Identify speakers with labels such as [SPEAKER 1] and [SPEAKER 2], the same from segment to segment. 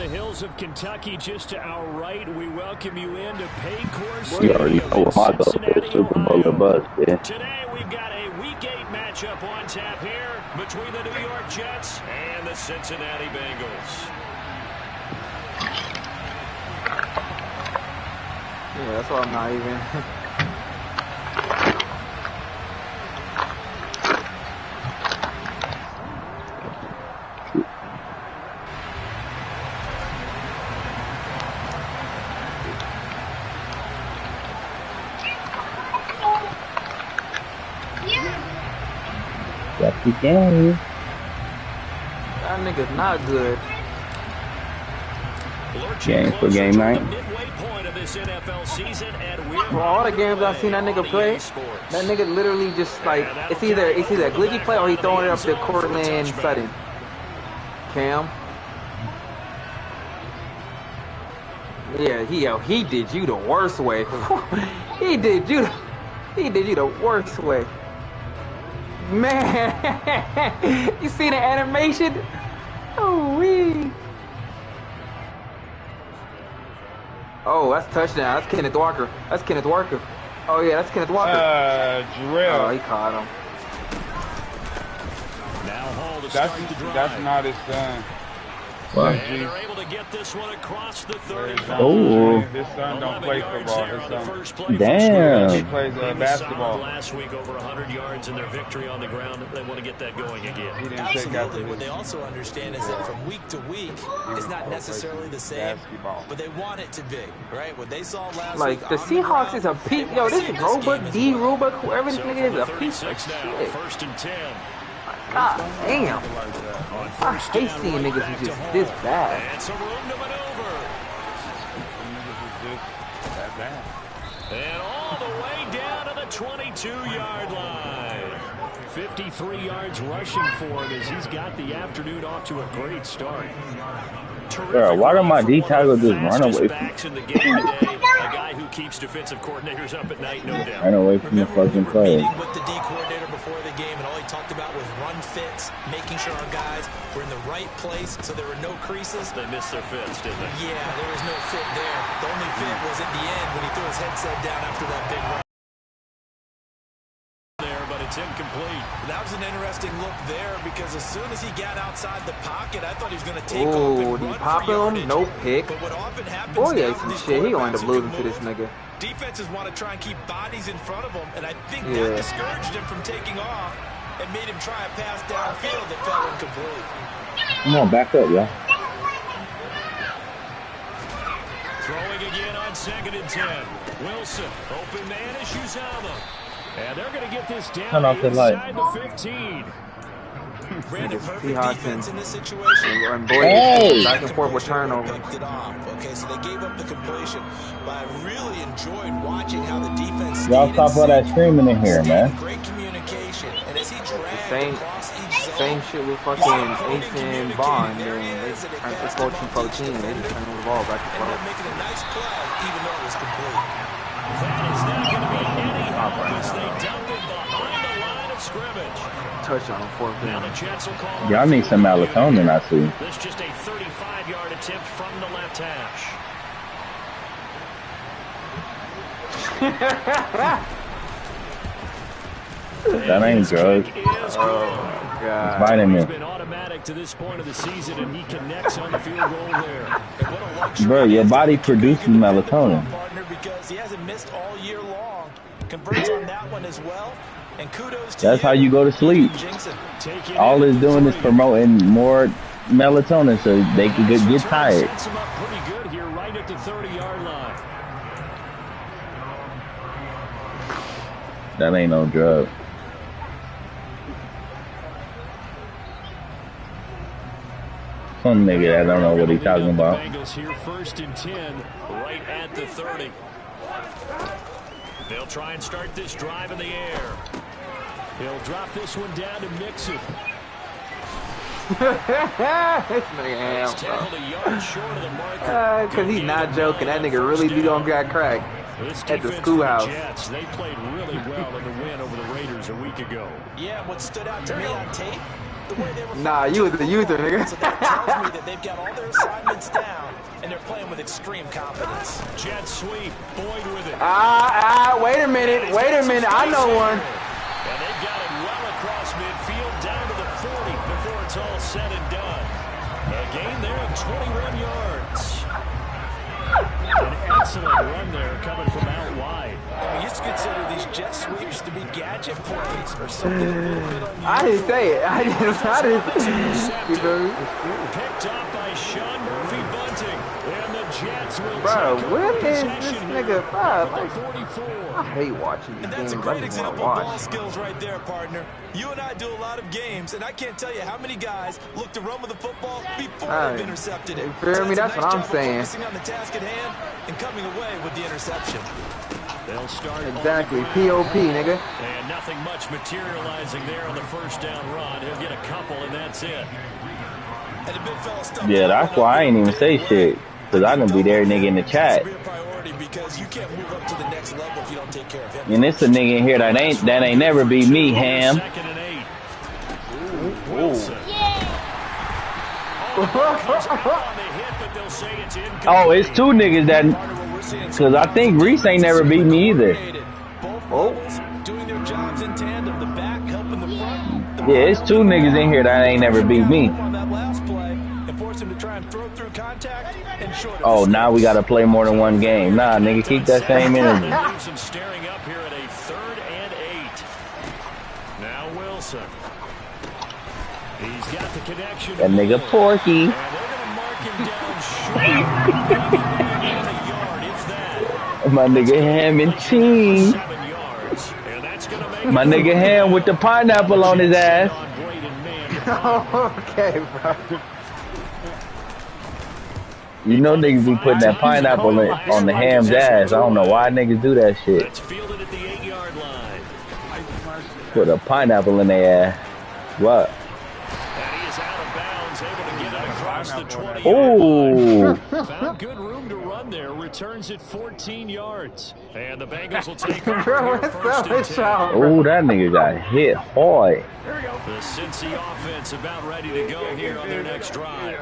[SPEAKER 1] hills of Kentucky, just to our right, we welcome you into Pay Course
[SPEAKER 2] You already know what my goal is, Super Bowl or bust, yeah.
[SPEAKER 1] Today we've got a Week 8 matchup on tap here between the New York Jets and the Cincinnati Bengals.
[SPEAKER 3] Yeah, that's why I'm not even.
[SPEAKER 2] Yes, you can.
[SPEAKER 3] That nigga's not good.
[SPEAKER 2] Game for game night.
[SPEAKER 1] For
[SPEAKER 3] all the games I've seen that nigga play, that nigga literally just like it's either a glitchy play or he throwing it up to Cortland Sutton. Cam. Yeah, he did you the worst way. he did you the worst way. Man, you see the animation? Oh wee. Oh, that's touchdown. That's Kenneth Walker. Oh yeah, that's Kenneth Walker.
[SPEAKER 4] Jarrell.
[SPEAKER 3] Oh, he caught him.
[SPEAKER 1] Now Hall to start the drive.
[SPEAKER 4] That's not his son.
[SPEAKER 2] Wow.
[SPEAKER 1] And they're able to get this one across the 35.
[SPEAKER 2] Oh.
[SPEAKER 4] His son don't play football. His son.
[SPEAKER 2] Damn.
[SPEAKER 4] He plays basketball.
[SPEAKER 1] Last week, over 100 yards in their victory on the ground. They want to get that going again.
[SPEAKER 5] Absolutely. What they also understand is that from week to week, it's not necessarily the same, but they want it to be, right? What they saw last week.
[SPEAKER 3] Like, the Seahawks is a piece. Yo, this Roebuck, D. Roebuck, whoever this nigga is, a piece of shit.
[SPEAKER 1] First and 10.
[SPEAKER 3] God damn. I hate seeing niggas who just this bad.
[SPEAKER 1] And some room to maneuver. And all the way down to the 22-yard line. 53 yards rushing for him as he's got the afternoon off to a great start.
[SPEAKER 2] Bro, why did my D tackle just run away from
[SPEAKER 1] the game today, a guy who keeps defensive coordinators up at night, no doubt.
[SPEAKER 2] Run away from the fucking play.
[SPEAKER 5] Meeting with the D coordinator before the game, and all he talked about was run fits, making sure our guys were in the right place so there were no creases.
[SPEAKER 1] They missed their fits, didn't they?
[SPEAKER 5] Yeah, there was no fit there. The only fit was at the end when he threw his headset down after that big run.
[SPEAKER 1] It's incomplete.
[SPEAKER 5] That was an interesting look there because as soon as he got outside the pocket, I thought he was going to take
[SPEAKER 3] off
[SPEAKER 5] and
[SPEAKER 3] run
[SPEAKER 5] for yardage.
[SPEAKER 3] No pick.
[SPEAKER 5] But what often happens
[SPEAKER 3] boy,
[SPEAKER 5] now
[SPEAKER 3] some shit. He gonna end up losing to this nigga.
[SPEAKER 5] Defenses want to try and keep bodies in front of him, and I think that discouraged him from taking off and made him try a pass downfield that fell incomplete.
[SPEAKER 2] Come on, back up, y'all.
[SPEAKER 1] Throwing again on 2nd and 10. Wilson, open man is Uzama. And they're going to get this down inside the 15.
[SPEAKER 5] Brandon, perfect defense in this situation.
[SPEAKER 3] And boy, back and forth with turnover.
[SPEAKER 5] Okay, so they gave up the completion, but I really enjoyed watching how the defense.
[SPEAKER 2] Y'all stop all that screaming in here, man.
[SPEAKER 5] Great communication, and as he
[SPEAKER 3] dragged same shit with fucking Ace and Bond. And they turned this whole team for the team. They just turned the ball back and forth.
[SPEAKER 5] And making a nice play, even though it was complete.
[SPEAKER 1] That is not going to be any help as they dump it behind the line of scrimmage.
[SPEAKER 3] Touchdown, 4th down.
[SPEAKER 2] Y'all need some melatonin, I see.
[SPEAKER 1] This is just a 35-yard attempt from the left hash.
[SPEAKER 2] That ain't drugs.
[SPEAKER 3] Oh, God.
[SPEAKER 2] It's vitamin.
[SPEAKER 1] He's been automatic to this point of the season, and he connects on the field goal there.
[SPEAKER 2] Bro, your body produces melatonin.
[SPEAKER 5] Because he hasn't missed all year long. Converts on that one as well. And kudos to
[SPEAKER 2] That's how you go to sleep. All it's doing is promoting more melatonin so they can get tired.
[SPEAKER 1] Sets him up pretty good here right at the 30-yard line.
[SPEAKER 2] That ain't no drug. Some nigga that don't know what he's talking about.
[SPEAKER 1] Bengals here 1st and 10 right at the 30. They'll try and start this drive in the air. He'll drop this one down to Mixon.
[SPEAKER 3] This nigga because he's not joking. That nigga really be gonna get cracked at the schoolhouse.
[SPEAKER 1] Jets, they played really well in the win over the Raiders a week ago.
[SPEAKER 5] Yeah, what stood out to me on tape the way they were
[SPEAKER 3] Nah, you was the user, nigga.
[SPEAKER 5] So that tells me that they've got all their assignments down, and they're playing with extreme confidence.
[SPEAKER 1] Jet sweep, Boyd with it.
[SPEAKER 3] Wait a minute. I know one.
[SPEAKER 1] And they've got it well across midfield, down to the 40 before it's all said and done. A gain there of 21 yards. An excellent run there coming from out wide.
[SPEAKER 5] We used to consider these jet sweeps to be gadget plays or something a little bit unusual.
[SPEAKER 3] I didn't say it. I didn't. You know?
[SPEAKER 1] Picked off by Sean Murphy Bunting. And the Jets will
[SPEAKER 3] Bro,
[SPEAKER 1] take
[SPEAKER 3] where
[SPEAKER 1] over
[SPEAKER 3] is this
[SPEAKER 1] possession
[SPEAKER 3] nigga?
[SPEAKER 1] here
[SPEAKER 3] Bro,
[SPEAKER 1] from the 44.
[SPEAKER 3] I hate watching these
[SPEAKER 5] And that's
[SPEAKER 3] games.
[SPEAKER 5] a
[SPEAKER 3] I
[SPEAKER 5] great
[SPEAKER 3] just want
[SPEAKER 5] example
[SPEAKER 3] to
[SPEAKER 5] of ball
[SPEAKER 3] watch.
[SPEAKER 5] skills right there, partner. You and I do a lot of games, and I can't tell you how many guys look to run with the football before they've intercepted it.
[SPEAKER 3] You feel me? That's what I'm saying.
[SPEAKER 5] Focusing on the task at hand and coming away with the interception.
[SPEAKER 1] They'll start
[SPEAKER 3] Exactly. POP, nigga.
[SPEAKER 1] and nothing much materializing there on the first down run. He'll get a couple, and that's it.
[SPEAKER 5] And the big fella stuck
[SPEAKER 2] Yeah, that's why I ain't even say shit. Because I can be there, nigga, in the chat.
[SPEAKER 5] Because you can't move up to the next level if you don't take care of him.
[SPEAKER 2] And it's a nigga in here that ain't never beat me, Ham.
[SPEAKER 1] Second and 8. Wilson.
[SPEAKER 2] Oh, it's two niggas that... Because I think Reese ain't never beat me either.
[SPEAKER 5] Doing their jobs in tandem, the back helping the front.
[SPEAKER 2] Yeah, it's two niggas in here that ain't never beat me.
[SPEAKER 5] On that last play and force him to try and throw through contact and short.
[SPEAKER 2] Oh, now we gotta play more than one game. Nah, nigga, keep that same energy.
[SPEAKER 1] Leaves him staring up here at a 3rd and 8. Now Wilson. He's got the connection.
[SPEAKER 2] That nigga Porky.
[SPEAKER 1] And they're going to mark him down short. Maybe a yard, if that.
[SPEAKER 2] My nigga Ham and Cheese.
[SPEAKER 1] 7 yards. And that's going to make
[SPEAKER 2] My nigga Ham with the pineapple on his ass.
[SPEAKER 3] Okay, bro.
[SPEAKER 2] You know niggas be putting that pineapple on the Ham's ass. I don't know why niggas do that shit.
[SPEAKER 1] That's fielded at the 8-yard line.
[SPEAKER 2] Put a pineapple in their ass. What?
[SPEAKER 1] And he is out of bounds, able to get it across the 20.
[SPEAKER 2] Ooh.
[SPEAKER 1] Found good room to run there. Returns at 14 yards. And the Bengals will take over
[SPEAKER 3] Bro,
[SPEAKER 1] here first and 10.
[SPEAKER 2] Oh, that nigga got hit hard.
[SPEAKER 1] The Cincy offense about ready to go here on their next drive.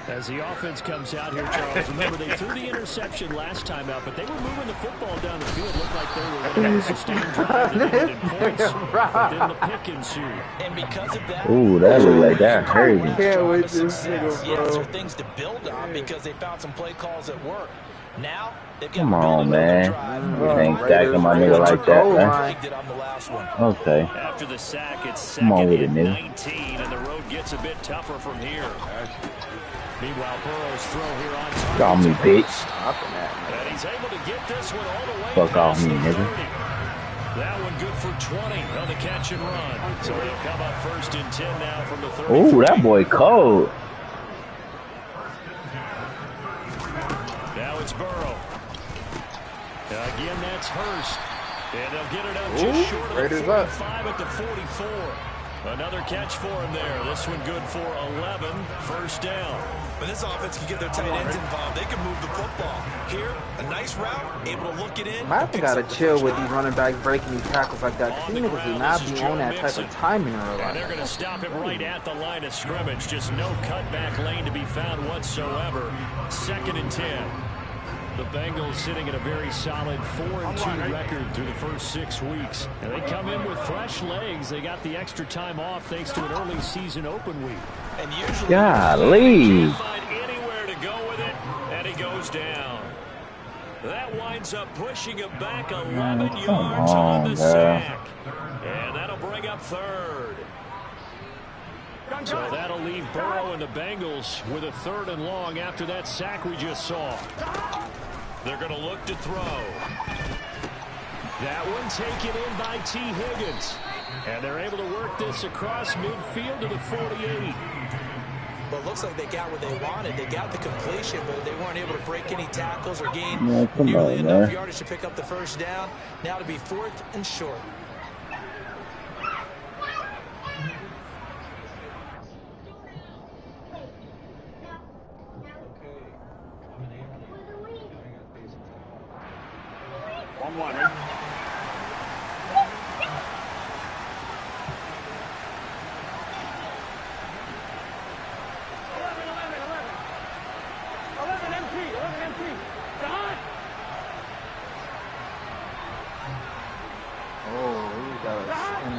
[SPEAKER 1] As the offense comes out here, Charles, remember they threw the interception last time out, but they were moving the football down the field. Looked like they were going to have a sustained drive that ended in points, but then the pick ensued.
[SPEAKER 5] And because of that,
[SPEAKER 2] Ooh, that look like that hurt.
[SPEAKER 3] Can't wait this nigga,
[SPEAKER 5] yes,
[SPEAKER 3] bro.
[SPEAKER 5] are things to build on because they found some play calls at work. Now they've got
[SPEAKER 2] Come on, man. You ain't stacking my nigga like that, man. Okay.
[SPEAKER 1] After the sack, it's
[SPEAKER 2] Come on
[SPEAKER 1] second
[SPEAKER 2] with it,
[SPEAKER 1] and
[SPEAKER 2] nigga.
[SPEAKER 1] 19, and the road gets a bit tougher from here. Meanwhile, Burrow's throw here on target.
[SPEAKER 2] Call me, bitch.
[SPEAKER 1] And he's able to get this one all the way
[SPEAKER 2] Fuck off
[SPEAKER 1] past
[SPEAKER 2] me,
[SPEAKER 1] the
[SPEAKER 2] nigga.
[SPEAKER 1] 30. That one good for 20 on the catch and run. So he'll come up first and 10 now from the 30.
[SPEAKER 2] Ooh, that boy cold.
[SPEAKER 1] Now it's Burrow. Again, that's Hurst. And they'll get it up just short of the 45 at the 44. Another catch for him there. This one good for 11. First down.
[SPEAKER 5] When this offense can get their tight ends involved, they can move the football. Here, a nice route, able to look it in.
[SPEAKER 3] I think gotta chill with these running backs breaking these tackles like that. Cause these niggas do not be on that type of timing in real
[SPEAKER 1] And
[SPEAKER 3] life.
[SPEAKER 1] they're going to stop him right at the line of scrimmage. Just no cutback lane to be found whatsoever. 2nd and 10. The Bengals sitting at a very solid 4-2 record through the first 6 weeks. And they come in with fresh legs. They got the extra time off thanks to an early season open week.
[SPEAKER 5] And usually,
[SPEAKER 2] Golly.
[SPEAKER 1] Can't find anywhere to go with it, and he goes down. That winds up pushing him back 11 yards on the sack. And that'll bring up 3rd. So that'll leave Burrow and the Bengals with a 3rd and long after that sack we just saw. They're going to look to throw. That one taken in by T. Higgins. And they're able to work this across midfield to the 48.
[SPEAKER 5] Well, it looks like they got what they wanted. They got the completion, but they weren't able to break any tackles or gain nearly enough yardage to pick up the first down. Now to be 4th and short.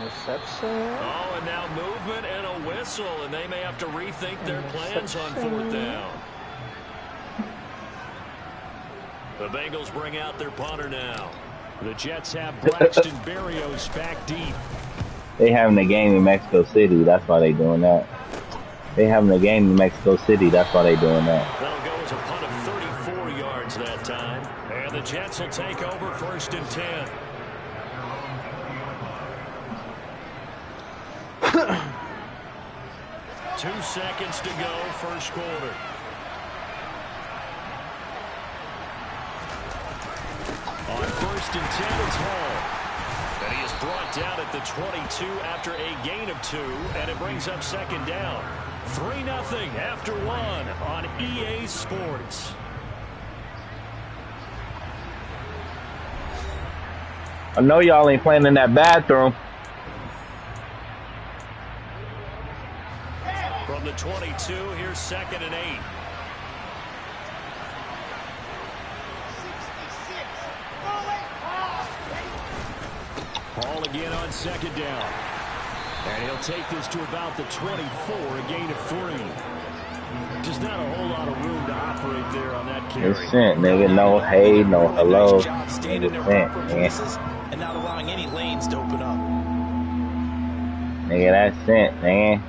[SPEAKER 3] Interception.
[SPEAKER 1] Oh, and now movement and a whistle, and they may have to rethink their plans on 4th down. The Bengals bring out their punter now. The Jets have Braxton Berrios back deep.
[SPEAKER 2] They having a game in Mexico City. That's why they doing that. They having a game in Mexico City. That's why they doing that.
[SPEAKER 1] That'll go as a punt of 34 yards that time. And the Jets will take over 1st and 10. Two seconds to go, first quarter. On 1st and 10, it's Hall. And he is brought down at the 22 after a gain of 2, and it brings up 2nd down. 3-0 after 1 on EA Sports.
[SPEAKER 2] I know y'all ain't playing in that bathroom.
[SPEAKER 1] From the 22, here's 2nd and 8. Hall again on 2nd down. And he'll take this to about the 24, a gain of 3. Just not a whole lot of room to operate there on that carry.
[SPEAKER 2] It's sent, nigga. No hey, no hello. Nigga sent, man.
[SPEAKER 5] And not allowing any lanes to open up.
[SPEAKER 2] Nigga, that's sent, man.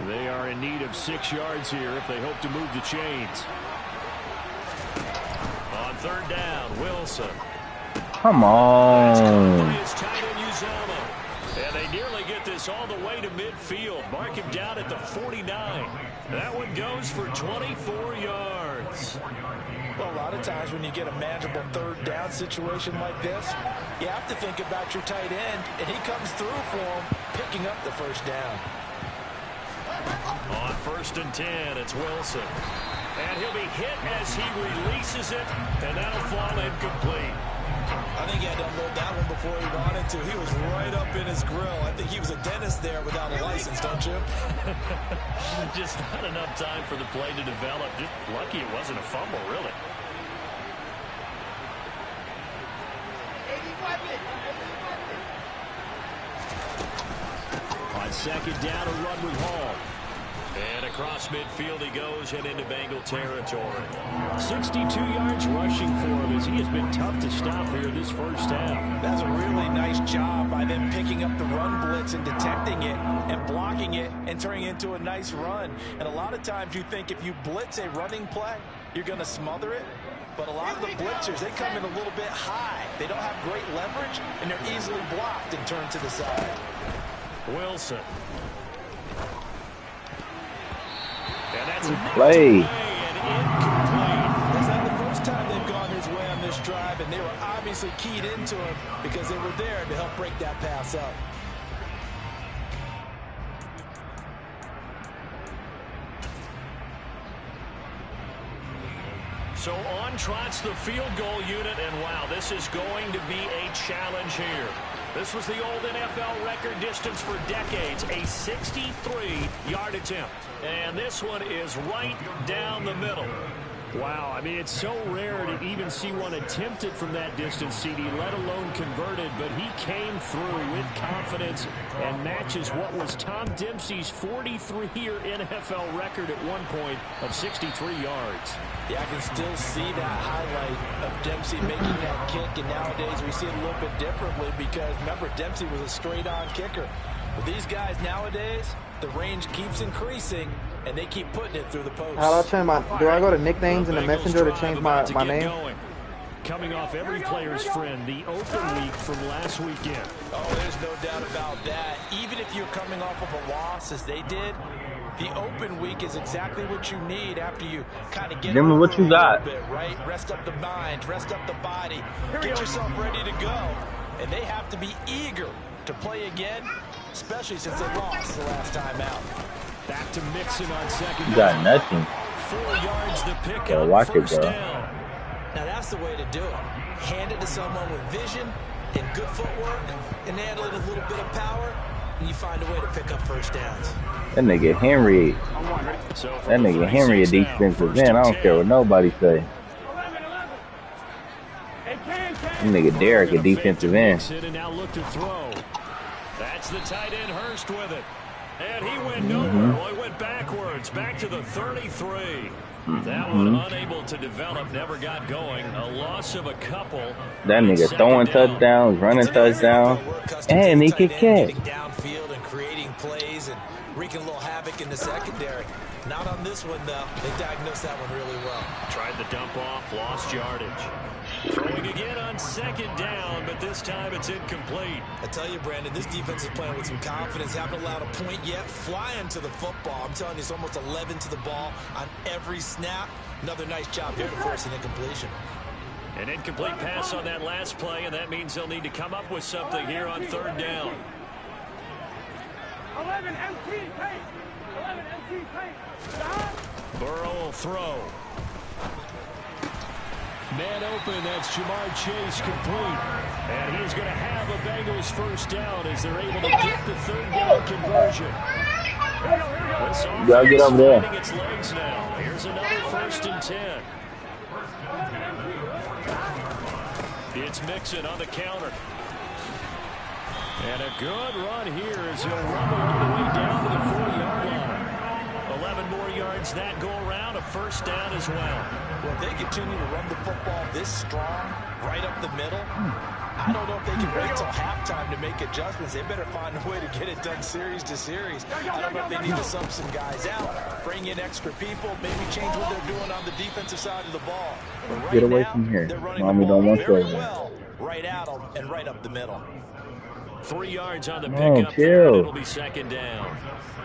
[SPEAKER 1] They are in need of 6 yards here if they hope to move the chains. On 3rd down, Wilson.
[SPEAKER 2] Come on.
[SPEAKER 1] And they nearly get this all the way to midfield. Mark him down at the 49. That one goes for 24 yards.
[SPEAKER 5] Well, a lot of times when you get a manageable 3rd down situation like this, you have to think about your tight end, and he comes through for him, picking up the 1st down.
[SPEAKER 1] On 1st and 10, it's Wilson. And he'll be hit as he releases it, and that'll fall incomplete.
[SPEAKER 5] I think he had to unload that one before he wanted to. He was right up in his grill. I think he was a dentist there without a license, don't you?
[SPEAKER 1] Just not enough time for the play to develop. Just lucky it wasn't a fumble, really. On 2nd down, a run with Hall. And across midfield he goes and into Bengal territory. 62 yards rushing for him as he has been tough to stop here this 1st half.
[SPEAKER 5] That's a really nice job by them picking up the run blitz and detecting it and blocking it and turning it into a nice run. And a lot of times you think if you blitz a running play, you're going to smother it. But a lot of the blitzers, they come in a little bit high. They don't have great leverage, and they're easily blocked and turned to the side.
[SPEAKER 1] Wilson. And that's
[SPEAKER 2] play.
[SPEAKER 5] That's not the first time they've gone his way on this drive, and they were obviously keyed into him because they were there to help break that pass up.
[SPEAKER 1] So on trots the field goal unit, and wow, this is going to be a challenge here. This was the old NFL record distance for decades, a 63-yard attempt. And this one is right down the middle. Wow, I mean, it's so rare to even see one attempted from that distance, CD, let alone converted. But he came through with confidence and matches what was Tom Dempsey's 43-year NFL record at one point of 63 yards.
[SPEAKER 5] Yeah, I can still see that highlight of Dempsey making that kick, and nowadays we see it a little bit differently because, remember, Dempsey was a straight-on kicker. But these guys nowadays, the range keeps increasing, and they keep putting it through the post.
[SPEAKER 3] How do I change my? Do I go to nicknames in the messenger to change my name?
[SPEAKER 1] Coming off every player's friend, the open week from last weekend.
[SPEAKER 5] Oh, there's no doubt about that. Even if you're coming off of a loss, as they did, the open week is exactly what you need after you kind of get
[SPEAKER 2] Remember what you got.
[SPEAKER 5] Bit, right? Rest up the mind, rest up the body, get yourself ready to go. And they have to be eager to play again, especially since they lost the last time out.
[SPEAKER 1] Back to Mixon on second.
[SPEAKER 2] You got nothing.
[SPEAKER 1] 4 yards to pick
[SPEAKER 2] Yo,
[SPEAKER 1] up,
[SPEAKER 2] watch it,
[SPEAKER 1] first
[SPEAKER 2] bro.
[SPEAKER 1] down.
[SPEAKER 5] Now that's the way to do it. Hand it to someone with vision and good footwork and handle it a little bit of power, and you find a way to pick up first downs.
[SPEAKER 2] That nigga Henry. That nigga Henry a defensive end. I don't care what nobody say. Nigga Derek, a defensive end.
[SPEAKER 1] And now look to throw. That's the tight end Hurst with it. And he went nowhere. Well, he went backwards, back to the 33. That one unable to develop, never got going. A loss of a couple.
[SPEAKER 2] That nigga throwing touchdowns, running touchdowns, and he can catch.
[SPEAKER 5] Downfield and creating plays and wreaking a little havoc in the secondary. Not on this one, though. They diagnosed that one really well.
[SPEAKER 1] Tried the dump off, lost yardage. Throwing again on second down, but this time it's incomplete.
[SPEAKER 5] I tell you, Brandon, this defense is playing with some confidence. Haven't allowed a point yet. Flying to the football. I'm telling you, it's almost 11 to the ball on every snap. Another nice job there to force an incompletion.
[SPEAKER 1] An incomplete pass on that last play, and that means they'll need to come up with something here on third down.
[SPEAKER 6] 11 MT pace. 11 MT pace.
[SPEAKER 1] Burrow will throw. Man open, that's Jamar Chase complete. And he's going to have a Bengals first down as they're able to get the third down conversion.
[SPEAKER 2] You gotta get up there.
[SPEAKER 1] Its legs now. Here's another 1st and 10. It's Mixon on the counter. And a good run here as he'll run all the way down to the 40-yard line. 11 more yards that go around, a first down as well.
[SPEAKER 5] Well, if they continue to run the football this strong, right up the middle, I don't know if they can wait till halftime to make adjustments. They better find a way to get it done series to series. I don't know if they need to sub some guys out, bring in extra people, maybe change what they're doing on the defensive side of the ball. But right
[SPEAKER 2] Get away
[SPEAKER 5] now,
[SPEAKER 2] from here.
[SPEAKER 5] they're running
[SPEAKER 2] Mommy
[SPEAKER 5] the ball
[SPEAKER 2] don't want
[SPEAKER 5] very
[SPEAKER 2] you.
[SPEAKER 5] well, right at them and right up the middle.
[SPEAKER 1] 3 yards on the
[SPEAKER 2] Oh,
[SPEAKER 1] pickup.
[SPEAKER 2] chill.
[SPEAKER 1] It'll be second down.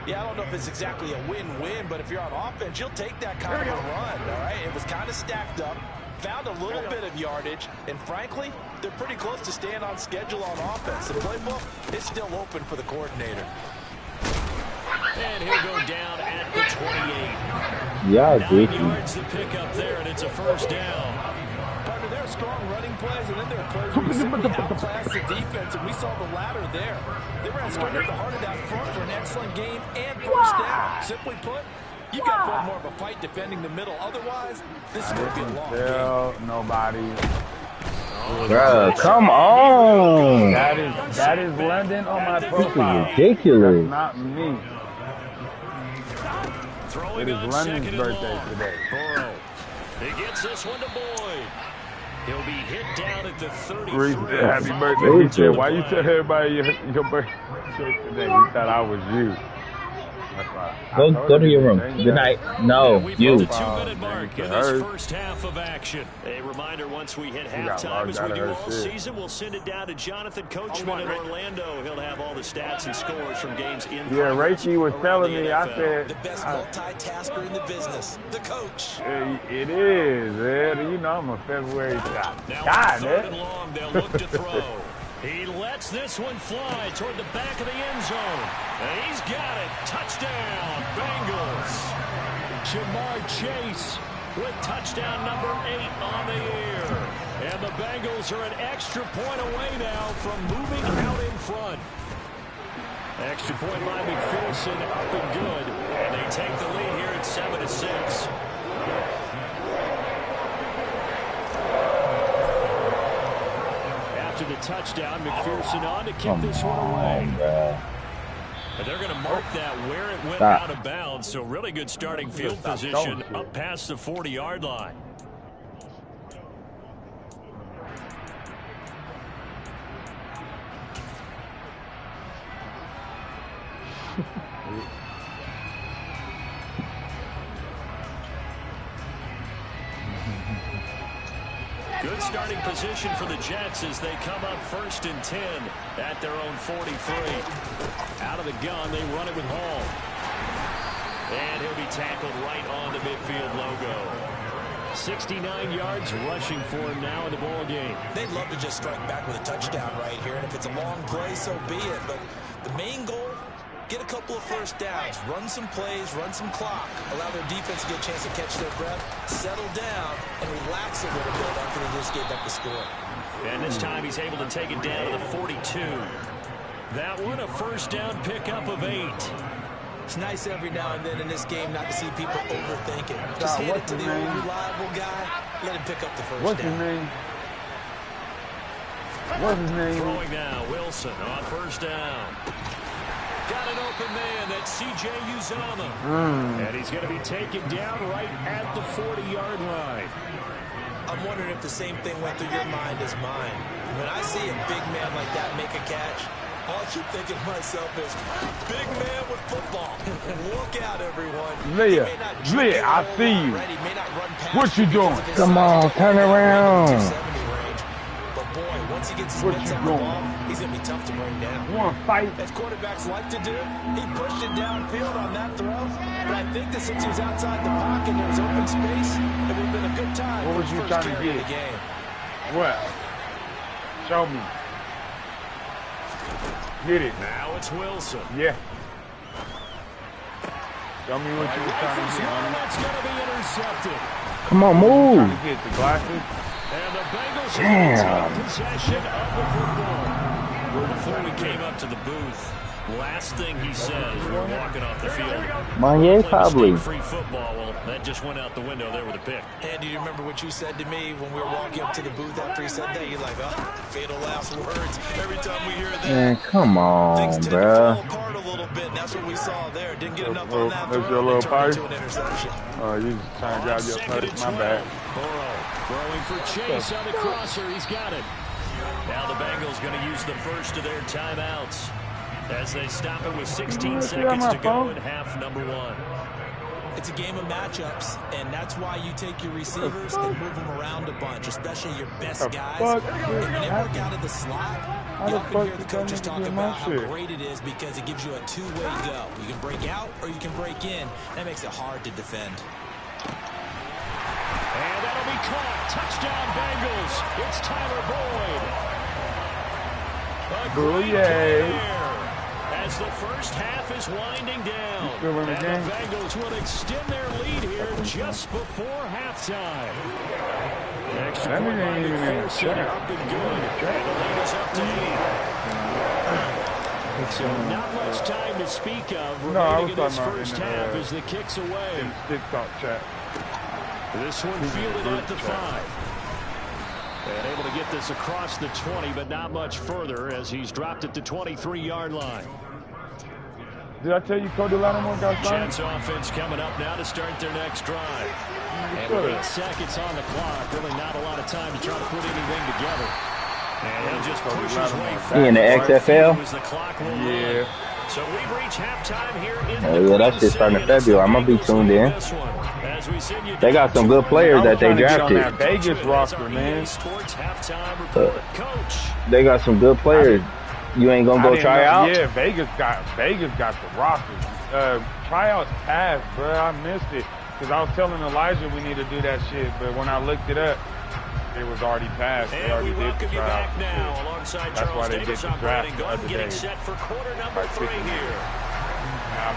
[SPEAKER 5] Yeah, I don't know if it's exactly a win-win, but if you're on offense, you'll take that kind of a run, all right? It was kind of stacked up, found a little bit of yardage, and frankly, they're pretty close to staying on schedule on offense. The playbook is still open for the coordinator.
[SPEAKER 1] And he'll go down at the 28.
[SPEAKER 2] Yeah,
[SPEAKER 1] 9
[SPEAKER 2] goofy.
[SPEAKER 1] yards to pick up there, and it's a first down.
[SPEAKER 5] Partner, there are strong running plays, and then there are plays where you simply outclass the defense, and we saw the latter there. They ran straight up the heart of that front for an excellent game and first down. Simply put, you've got to put more of a fight defending the middle. Otherwise, this is going to be a long game.
[SPEAKER 4] Nobody.
[SPEAKER 2] Bruh, come on.
[SPEAKER 4] That is London on my
[SPEAKER 2] This
[SPEAKER 4] profile.
[SPEAKER 2] is ridiculous.
[SPEAKER 4] That's not me.
[SPEAKER 1] Throwing
[SPEAKER 4] It is
[SPEAKER 1] on
[SPEAKER 4] London's
[SPEAKER 1] second and
[SPEAKER 4] birthday
[SPEAKER 1] long.
[SPEAKER 4] today.
[SPEAKER 1] Burrow. He gets this one to Boyd. He'll be hit down at the 33.
[SPEAKER 4] Reese said, happy birthday. He said, why you tell everybody your birthday today? He thought I was you. That's why.
[SPEAKER 2] Go to your room. Good night. No,
[SPEAKER 1] We've
[SPEAKER 2] you.
[SPEAKER 1] hit the 2-minute mark in this first half of action. A reminder, once we hit halftime, as we do all season, we'll send it down to Jonathan Coachman in Orlando. He'll have all the stats and scores from games in.
[SPEAKER 4] Yeah, Rachy was telling me, I said,
[SPEAKER 5] The best multitasker in the business, the coach.
[SPEAKER 4] it is, man. You know I'm a February guy.
[SPEAKER 1] Now
[SPEAKER 4] God,
[SPEAKER 1] on third and
[SPEAKER 4] man.
[SPEAKER 1] long, they'll look to throw. He lets this one fly toward the back of the end zone. And he's got it. Touchdown, Bengals. Jamar Chase with touchdown number 8 on the year. And the Bengals are an extra point away now from moving out in front. Extra point by McPherson, up and good. And they take the lead here at 7-6. After the touchdown, McPherson on to kick this one away. And they're going to mark that where it went out of bounds. So really good starting field position up past the 40-yard line. Good starting position for the Jets as they come up 1st and 10 at their own 43. Out of the gun, they run it with Hall. And he'll be tackled right on the midfield logo. 69 yards rushing for him now in the ball game.
[SPEAKER 5] They'd love to just strike back with a touchdown right here, and if it's a long play, so be it. But the main goal, get a couple of first downs, run some plays, run some clock, allow their defense to get a chance to catch their breath, settle down, and relax a little bit after they just gave up the score.
[SPEAKER 1] And this time he's able to take it down to the 42. That one, a first down pickup of 8.
[SPEAKER 5] It's nice every now and then in this game not to see people overthink it. Just hand it to the old reliable guy, let him pick up the first down.
[SPEAKER 4] What's his name? What's his name?
[SPEAKER 1] Throwing now, Wilson on first down. Got an open man, that's C.J. Uzomah. And he's going to be taken down right at the 40-yard line.
[SPEAKER 5] I'm wondering if the same thing went through your mind as mine. When I see a big man like that make a catch, all I keep thinking to myself is, big man with football. Look out, everyone.
[SPEAKER 4] Leah, I see you. What you doing?
[SPEAKER 2] Come on, turn around.
[SPEAKER 5] But boy, once he gets his mitts on the ball, he's going to be tough to bring down.
[SPEAKER 4] You want to fight?
[SPEAKER 5] As quarterbacks like to do, he pushed it downfield on that throw. But I think that since he was outside the pocket and there was open space, it would have been a good time.
[SPEAKER 4] What was you trying to get?
[SPEAKER 5] The game.
[SPEAKER 4] What? Show me. Get it.
[SPEAKER 1] Now it's Wilson.
[SPEAKER 4] Yeah. Show me what you were trying to get.
[SPEAKER 1] That's going to be intercepted.
[SPEAKER 2] Come on, move.
[SPEAKER 4] Trying to get the glasses.
[SPEAKER 1] And the Bengals
[SPEAKER 2] Damn.
[SPEAKER 1] take possession of the football. Before we came up to the booth, last thing he said as we were walking off the field.
[SPEAKER 2] Manye probably.
[SPEAKER 1] Free football. Well, that just went out the window there with a pick.
[SPEAKER 5] And do you remember what you said to me when we were walking up to the booth after he said that? You're like, oh, fatal last words. Every time we hear that.
[SPEAKER 2] Man, come on,
[SPEAKER 5] things tend to
[SPEAKER 2] bro.
[SPEAKER 5] fall apart a little bit. And that's what we saw there. Didn't get enough on that
[SPEAKER 4] That's
[SPEAKER 5] throw.
[SPEAKER 4] your little
[SPEAKER 5] It turned into
[SPEAKER 4] pipe?
[SPEAKER 5] an interception.
[SPEAKER 4] Oh, you just trying to grab your purse. My bad.
[SPEAKER 1] Burrow throwing for Chase on the crosser. He's got it. Now the Bengals going to use the first of their timeouts as they stop it with 16 seconds to go in half number one.
[SPEAKER 5] It's a game of matchups, and that's why you take your receivers and move them around a bunch, especially your best guys. And when they work out of the slot, you often hear the coaches talk about how great it is because it gives you a two-way go. You can break out or you can break in. That makes it hard to defend.
[SPEAKER 1] And that'll be caught. Touchdown, Bengals. It's Tyler Boyd.
[SPEAKER 4] Booyah.
[SPEAKER 1] As the first half is winding down.
[SPEAKER 4] Still in the
[SPEAKER 1] and
[SPEAKER 4] game.
[SPEAKER 1] the Bengals will extend their lead here just before halftime. Extra point line McPherson up and good. And the lead is up to 8. So not much time to speak of remaining in this first half as the kick's away.
[SPEAKER 4] TikTok chat.
[SPEAKER 1] This one fielded at the 5. And able to get this across the 20, but not much further as he's dropped at the 23-yard line.
[SPEAKER 4] Did I tell you Cody Lattimore got signed?
[SPEAKER 1] Jets offense coming up now to start their next drive. And with 8 seconds on the clock, really not a lot of time to try to put anything together. And he'll just push his way forward.
[SPEAKER 2] He in the XFL?
[SPEAKER 4] Yeah.
[SPEAKER 1] So we've reached halftime here in
[SPEAKER 2] Oh, yeah, that shit's starting in February. I'm going to be tuned in. They got some good players that they drafted.
[SPEAKER 4] That Vegas roster, man.
[SPEAKER 2] They got some good players. You ain't going to go try out?
[SPEAKER 4] Yeah, Vegas got the roster. Tryouts passed, bro. I missed it. Because I was telling Elijah we need to do that shit. But when I looked it up, it was already passed. They already did the tryouts. That's why they did the draft the other day.
[SPEAKER 1] Set for quarter number 3 here.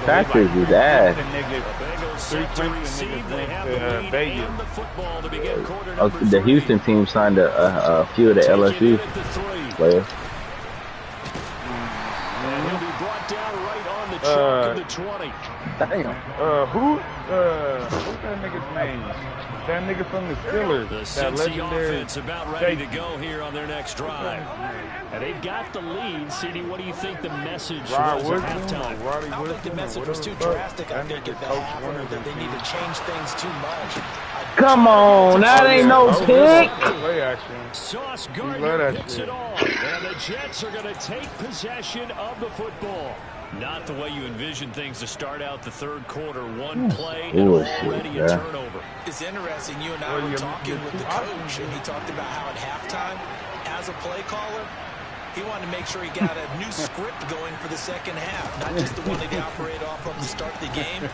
[SPEAKER 2] Taxes is ass.
[SPEAKER 4] Vegas.
[SPEAKER 2] Oh, the Houston team signed a few of the LSU players.
[SPEAKER 1] Damn.
[SPEAKER 4] Who's that nigga's name? That nigga from the Steelers.
[SPEAKER 1] The
[SPEAKER 4] that
[SPEAKER 1] Cincy
[SPEAKER 4] legendary
[SPEAKER 1] offense about ready to go here on their next drive. And they've got the lead. Cindy, what do you think the message was at halftime?
[SPEAKER 5] I don't think the message was too drastic. I think at the half that they need to change things too much.
[SPEAKER 2] Come on, that ain't no pick.
[SPEAKER 4] Play action.
[SPEAKER 1] Sauce Gardner picks it off. And the Jets are going to take possession of the football. Not the way you envision things to start out the third quarter. One play and already a turnover.
[SPEAKER 5] It's interesting. You and I were talking with the coach, and he talked about how at halftime, as a play caller, he wanted to make sure he got a new script going for the second half, not just the one that he operated off of to start the game.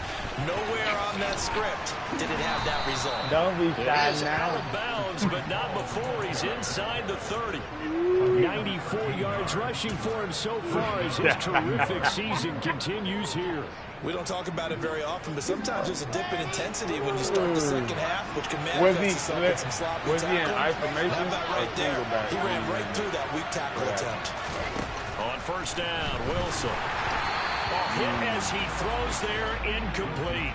[SPEAKER 5] Nowhere on that script did it have that result.
[SPEAKER 4] Don't be shy
[SPEAKER 1] now. Out of bounds, but not before he's inside the 30. 94 yards rushing for him so far as his terrific season continues here.
[SPEAKER 5] We don't talk about it very often, but sometimes there's a dip in intensity when you start the second half, which can manifest itself in some sloppy tackling. How about right there? He ran right through that weak tackle attempt.
[SPEAKER 1] On first down, Wilson. Hit as he throws there, incomplete.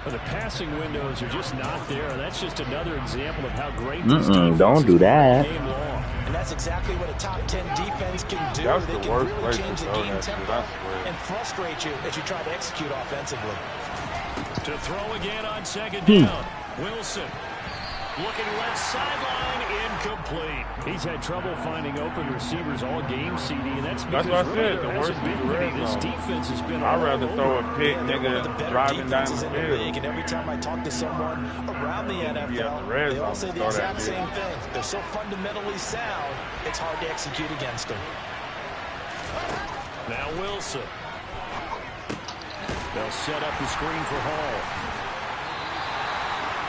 [SPEAKER 1] Well, the passing windows are just not there. That's just another example of how great this defense
[SPEAKER 2] don't do that.
[SPEAKER 1] game long.
[SPEAKER 5] And that's exactly what a top 10 defense can do.
[SPEAKER 4] That's
[SPEAKER 5] they
[SPEAKER 4] the
[SPEAKER 5] can
[SPEAKER 4] worst
[SPEAKER 5] really
[SPEAKER 4] place
[SPEAKER 5] change
[SPEAKER 4] to
[SPEAKER 5] the
[SPEAKER 4] throw
[SPEAKER 5] game
[SPEAKER 4] that shit,
[SPEAKER 5] tempo
[SPEAKER 4] I swear.
[SPEAKER 5] and frustrate you as you try to execute offensively.
[SPEAKER 1] To throw again on second down. Wilson looking left sideline, incomplete. He's had trouble finding open receivers all game, CD, and that's because
[SPEAKER 4] what I
[SPEAKER 1] really
[SPEAKER 4] said, the
[SPEAKER 1] there
[SPEAKER 4] worst
[SPEAKER 1] hasn't been
[SPEAKER 4] is the
[SPEAKER 1] many.
[SPEAKER 4] red
[SPEAKER 1] This
[SPEAKER 4] zone.
[SPEAKER 1] defense has been
[SPEAKER 4] I'd
[SPEAKER 1] all
[SPEAKER 4] rather
[SPEAKER 1] over.
[SPEAKER 4] throw a pick,
[SPEAKER 5] They're one of the
[SPEAKER 4] nigga,
[SPEAKER 5] better
[SPEAKER 4] driving down
[SPEAKER 5] defenses
[SPEAKER 4] the
[SPEAKER 5] in the
[SPEAKER 4] field.
[SPEAKER 5] league, and every time I talk to someone around the NFL,
[SPEAKER 4] the red
[SPEAKER 5] they all
[SPEAKER 4] zone
[SPEAKER 5] say
[SPEAKER 4] to
[SPEAKER 5] the
[SPEAKER 4] throw that
[SPEAKER 5] exact
[SPEAKER 4] shit.
[SPEAKER 5] same thing. They're so fundamentally sound, it's hard to execute against them.
[SPEAKER 1] Now Wilson. They'll set up the screen for Hall.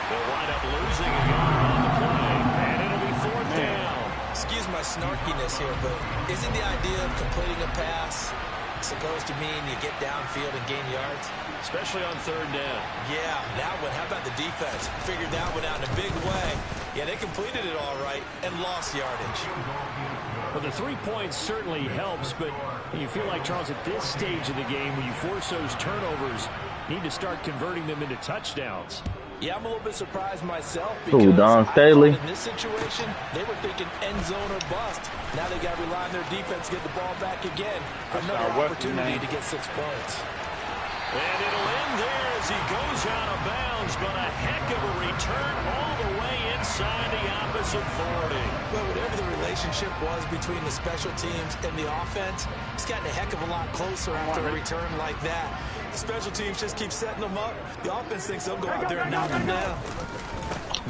[SPEAKER 1] They'll wind up losing a yard on the play, and it'll be fourth down.
[SPEAKER 5] Excuse my snarkiness here, but isn't the idea of completing a pass supposed to mean you get downfield and gain yards?
[SPEAKER 1] Especially on third down.
[SPEAKER 5] Yeah, that one. How about the defense? Figured that one out in a big way. Yeah, they completed it all right and lost yardage.
[SPEAKER 1] Well, the 3 points certainly helps, but you feel like, Charles, at this stage of the game, when you force those turnovers, you need to start converting them into touchdowns.
[SPEAKER 5] Yeah, I'm a little bit surprised myself
[SPEAKER 2] Ooh,
[SPEAKER 5] because
[SPEAKER 2] Don
[SPEAKER 5] I
[SPEAKER 2] Staley.
[SPEAKER 5] thought in this situation, they were thinking end zone or bust. Now they got to rely on their defense to get the ball back again. Another opportunity to get 6 points.
[SPEAKER 1] And it'll end there as he goes out of bounds, but a heck of a return all the way inside the opposite 40.
[SPEAKER 5] Well, whatever the relationship was between the special teams and the offense, it's gotten a heck of a lot closer after a return like that. The special teams just keep setting them up. The offense thinks they'll go out there and knock them down.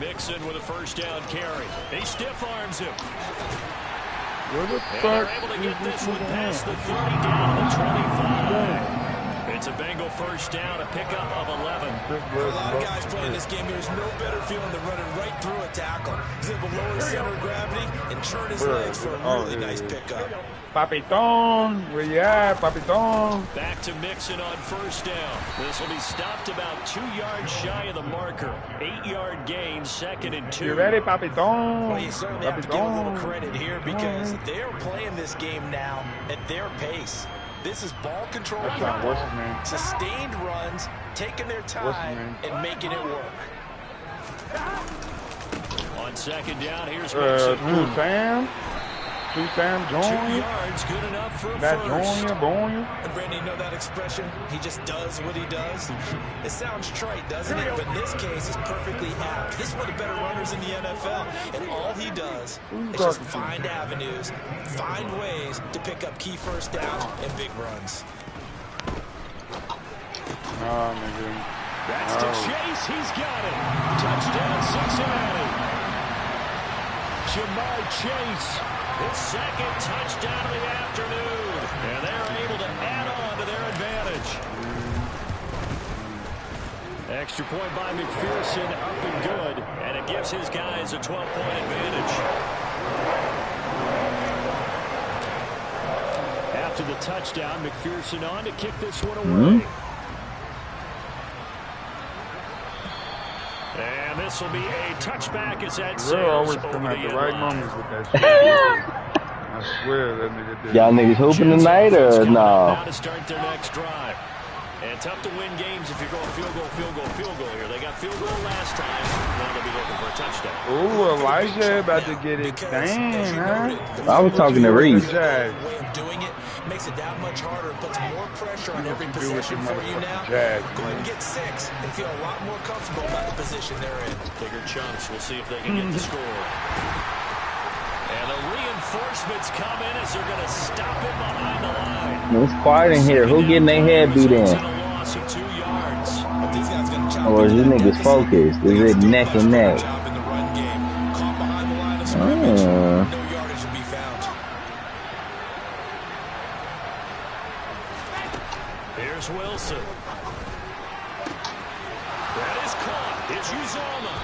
[SPEAKER 1] Mixon with a first down carry. He stiff arms him.
[SPEAKER 4] Where the
[SPEAKER 1] And
[SPEAKER 4] fuck
[SPEAKER 1] they're able to
[SPEAKER 4] is
[SPEAKER 1] get this one
[SPEAKER 4] nigga
[SPEAKER 1] past
[SPEAKER 4] at?
[SPEAKER 1] the 30 down to the 25. It's a Bengal first down, a pickup of 11.
[SPEAKER 5] For a lot of guys playing this game, there's no better feeling than running right through a tackle. He's able to lower his center of gravity and churn his legs for a really nice pickup.
[SPEAKER 4] Papiton, where you at, Papiton?
[SPEAKER 1] Back to Mixon on first down. This will be stopped about 2 yards shy of the marker. 8-yard gain, second and 2.
[SPEAKER 4] You ready, Papiton?
[SPEAKER 5] Well, you certainly have to give a little credit here because they're playing this game now at their pace. This is ball control,
[SPEAKER 4] What's his name?
[SPEAKER 5] sustained runs, taking their time and making it work.
[SPEAKER 1] On second down, here's Mixon.
[SPEAKER 4] Two Sam
[SPEAKER 1] 2
[SPEAKER 4] join.
[SPEAKER 1] yards, good enough for a
[SPEAKER 4] That
[SPEAKER 1] first.
[SPEAKER 4] join you.
[SPEAKER 5] And Brandon, you know that expression? He just does what he does. It sounds trite, doesn't it? But in this case, it's perfectly apt. He's one of the better runners in the NFL. And all he does is just find avenues, find ways to pick up key first downs and big runs.
[SPEAKER 4] Oh, nigga.
[SPEAKER 1] That's to Chase. He's got it. Touchdown, Cincinnati. Jamar Chase, his second touchdown of the afternoon. And they're able to add on to their advantage. Extra point by McPherson, up and good. And it gives his guys a 12-point advantage. After the touchdown, McPherson on to kick this one away. And this will be a touchback as that
[SPEAKER 4] We're
[SPEAKER 1] sails
[SPEAKER 4] always
[SPEAKER 1] over
[SPEAKER 4] coming
[SPEAKER 1] the
[SPEAKER 4] at the
[SPEAKER 1] end
[SPEAKER 4] right
[SPEAKER 1] line.
[SPEAKER 4] moments with that shit. I swear that nigga did.
[SPEAKER 2] Y'all niggas hooping tonight or
[SPEAKER 1] Coming up
[SPEAKER 2] no?
[SPEAKER 1] now to start their next drive. And tough to win games if you're going field goal here. They got field goal last time. Now they'll be looking for a touchdown.
[SPEAKER 4] Ooh, Elijah about to get it. Dang, huh?
[SPEAKER 2] I was talking to Reese.
[SPEAKER 5] Way of doing it makes it that much harder and puts more pressure on every possession for you now. Go ahead and get 6 and feel a lot more comfortable about the position they're in.
[SPEAKER 1] Bigger chunks. We'll see if they can get the score. And the reinforcements come in as they're going to stop him behind the line.
[SPEAKER 2] It's quiet in here. Who getting their head beat in?
[SPEAKER 1] A loss of 2 yards.
[SPEAKER 5] But these guys gonna chop
[SPEAKER 2] Or is
[SPEAKER 5] into
[SPEAKER 2] these
[SPEAKER 5] that
[SPEAKER 2] niggas
[SPEAKER 5] deficit.
[SPEAKER 2] focused? Is it neck and neck?
[SPEAKER 5] Job in the run game. Caught behind the line of scrimmage. No yardage to be found.
[SPEAKER 1] Here's Wilson. That is caught. It's Uzoma.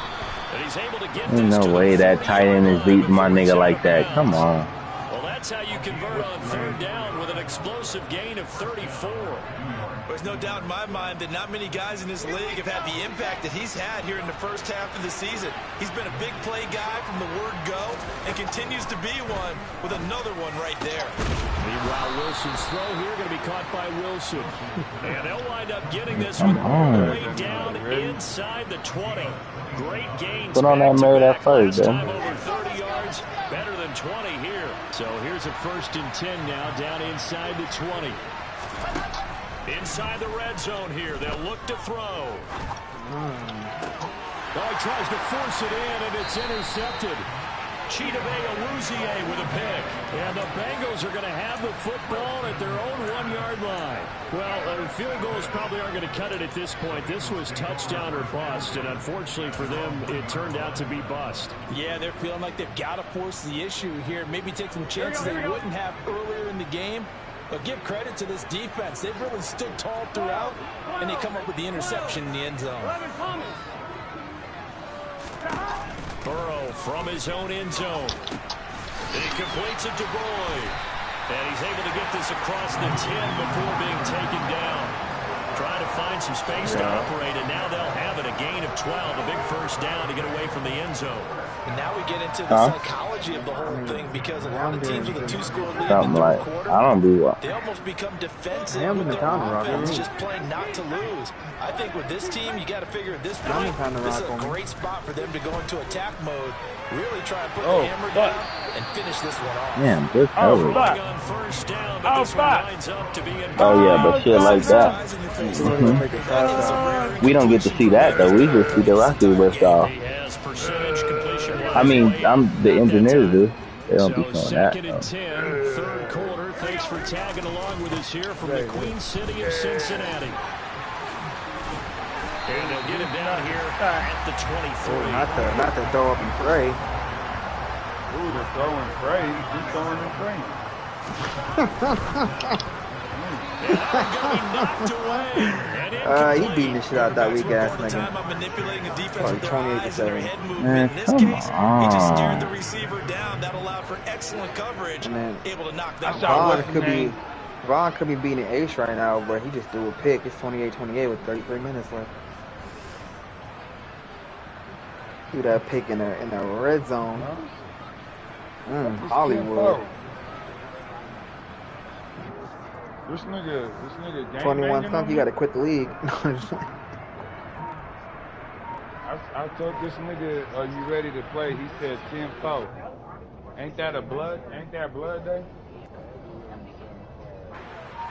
[SPEAKER 1] And he's able to get
[SPEAKER 2] Ain't
[SPEAKER 1] this
[SPEAKER 2] no
[SPEAKER 1] to
[SPEAKER 2] way
[SPEAKER 1] the
[SPEAKER 2] that tight end is
[SPEAKER 1] 40-yard line
[SPEAKER 2] beating my
[SPEAKER 1] before he's
[SPEAKER 2] nigga
[SPEAKER 1] out
[SPEAKER 2] like
[SPEAKER 1] of
[SPEAKER 2] that.
[SPEAKER 1] bounds.
[SPEAKER 2] Come on.
[SPEAKER 1] Well, that's how you convert on third down with an explosive gain of 34.
[SPEAKER 5] There's no doubt in my mind that not many guys in this league have had the impact that he's had here in the first half of the season. He's been a big play guy from the word go and continues to be one with another one right there.
[SPEAKER 1] Meanwhile, Wilson's throw here going to be caught by Wilson. And they'll wind up getting this one all the way down inside the 20. Great gains.
[SPEAKER 2] Put on that mirror that first,
[SPEAKER 1] last time over 30 yards, better than 20 here. So here's a 1st and 10 now, down inside the 20. Inside the red zone here, they'll look to throw. Oh, he tries to force it in, and it's intercepted. Chidobe Awuzie with a pick. And the Bengals are going to have the football at their own 1-yard line. Well, field goals probably aren't going to cut it at this point. This was touchdown or bust, and unfortunately for them, it turned out to be bust.
[SPEAKER 5] Yeah, they're feeling like they've got to force the issue here. Maybe take some chances they wouldn't have earlier in the game. But give credit to this defense. They've really stood tall throughout, and they come up with the interception in the end zone.
[SPEAKER 1] Burrow from his own end zone. He completes it to Boyd. And he's able to get this across the 10 before being taken down. Trying to find some space to operate, and now they'll have it. A gain of 12, a big 1st down to get away from the end zone.
[SPEAKER 5] And now we get into the psychology of the whole thing, because a lot of teams with a 2-score lead in the third
[SPEAKER 2] like,
[SPEAKER 5] quarter,
[SPEAKER 2] I don't do what.
[SPEAKER 5] they almost become defensive with their offense, just playing not to lose. I think with this team, you got to figure at this point, this is a great spot for them to go into attack mode, really try and put the hammer down and finish this one off.
[SPEAKER 2] Damn, good coverage.
[SPEAKER 1] On 1st down, but this one lines up to be in.
[SPEAKER 2] Oh, yeah, but shit like that. We don't get to see that, though. We just see the Rocky lift off. I mean, the engineers do. They don't be showing that.
[SPEAKER 1] 2nd and 10, 3rd quarter. Thanks for tagging along with us here from the Queen City of Cincinnati. And they'll get him down here at the 23.
[SPEAKER 3] Not to throw up and pray.
[SPEAKER 4] Ooh, they're throwing praise. He's throwing and praying.
[SPEAKER 3] He beating the shit out that weak ass nigga. Probably 28-7.
[SPEAKER 2] Man, come on.
[SPEAKER 5] He just stared the receiver down. That allowed for excellent coverage. Able to knock that
[SPEAKER 3] Ron could be beating Ace right now, but he just threw a pick. It's 28-28 with 33 minutes left. Do that pick in the red zone. Hollywood.
[SPEAKER 4] This nigga
[SPEAKER 3] 21 something, you gotta quit the league.
[SPEAKER 4] I told this nigga, are you ready to play? He said 10-4. Ain't that blood day?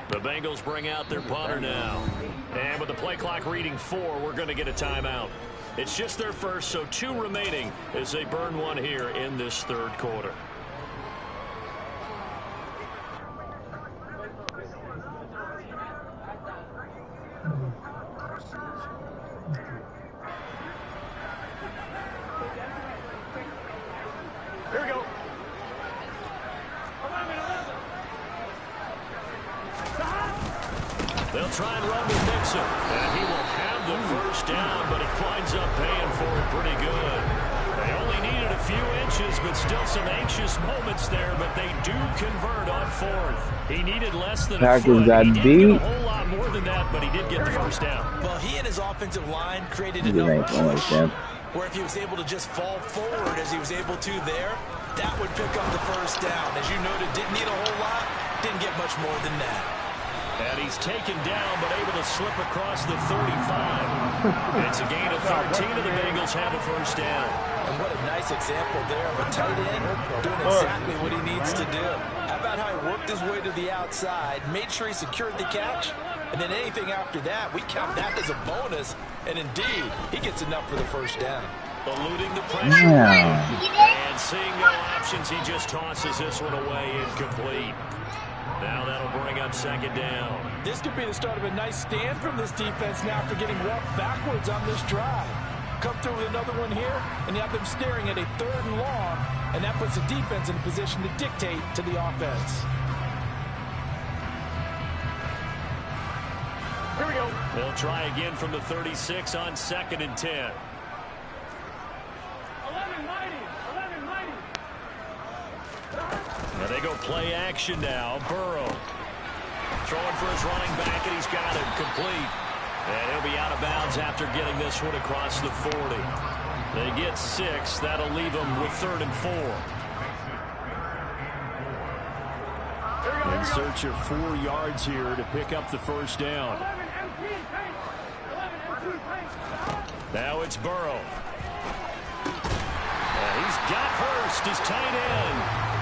[SPEAKER 1] The Bengals bring out their punter now. And with the play clock reading 4, we're going to get a timeout. It's just their first, so 2 remaining as they burn one here in this 3rd quarter. Here we go. They'll try and run with Mixon, and he will have the 1st down, but he winds up paying for it pretty good. They only needed a few inches, but still some anxious moments there, but they do convert on 4th. He needed less than a foot. He didn't get a whole lot more than that, but he did get the 1st down.
[SPEAKER 5] Well, he and his offensive line created enough pressure where if he was able to just fall forward as he was able to there, that would pick up the 1st down. As you noted, didn't need a whole lot, didn't get much more than that.
[SPEAKER 1] And he's taken down, but able to slip across the 35. It's a gain of 13, and the Bengals have a 1st down.
[SPEAKER 5] And what a nice example there of a tight end doing exactly what he needs to do. How about how he worked his way to the outside, made sure he secured the catch, and then anything after that, we count that as a bonus. And indeed, he gets enough for the 1st down.
[SPEAKER 1] Eluding the pressure. And seeing no options, he just tosses this one away incomplete. Now that'll bring up 2nd down.
[SPEAKER 5] This could be the start of a nice stand from this defense now after getting walked backwards on this drive. Come through with another one here, and you have them staring at a 3rd and long, and that puts the defense in a position to dictate to the offense.
[SPEAKER 1] Here we go. They'll try again from the 36 on 2nd and 10.
[SPEAKER 6] 11-90.
[SPEAKER 1] Now they go play action now. Burrow throwing for his running back, and he's got him complete. And he'll be out of bounds after getting this one across the 40. They get 6. That'll leave them with 3rd and 4. In search of 4 yards here to pick up the 1st down.
[SPEAKER 6] 11 MT tank. 11 MT tank.
[SPEAKER 1] Now it's Burrow. He's got Hurst, his tight end.